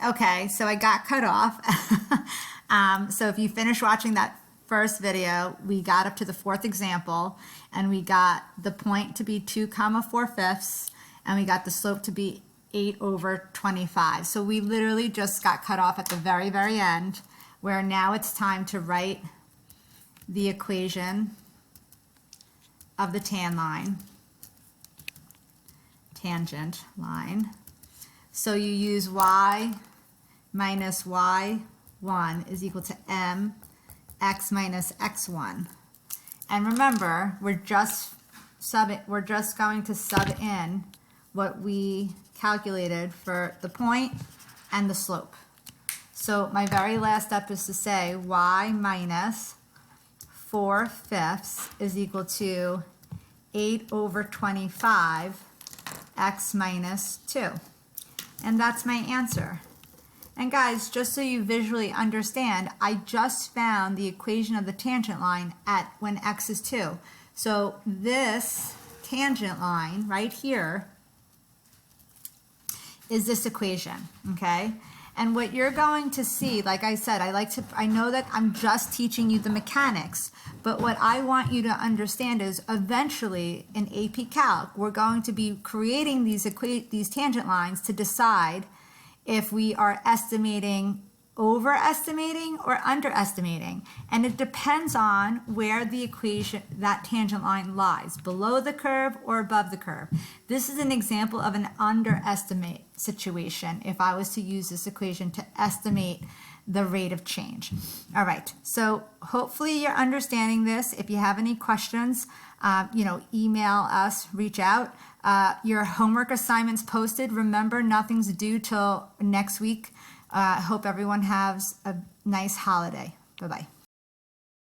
Okay, so I got cut off. So if you finish watching that first video, we got up to the fourth example, and we got the point to be 2,4/5, and we got the slope to be 8/25. So we literally just got cut off at the very, very end, where now it's time to write the equation of the tangent line. So you use y minus y1 is equal to mx minus x1. And remember, we're just going to sub in what we calculated for the point and the slope. So my very last step is to say y minus 4/5 is equal to 8/25 x minus 2. And that's my answer. And guys, just so you visually understand, I just found the equation of the tangent line at when x is 2. So this tangent line right here is this equation, okay? And what you're going to see, like I said, I know that I'm just teaching you the mechanics, but what I want you to understand is eventually in AP Calc, we're going to be creating these tangent lines to decide if we are overestimating or underestimating. And it depends on where the equation, that tangent line lies, below the curve or above the curve. This is an example of an underestimate situation if I was to use this equation to estimate the rate of change. All right, so hopefully you're understanding this. If you have any questions, email us, reach out. Your homework assignments posted. Remember, nothing's due till next week. Hope everyone has a nice holiday. Bye-bye.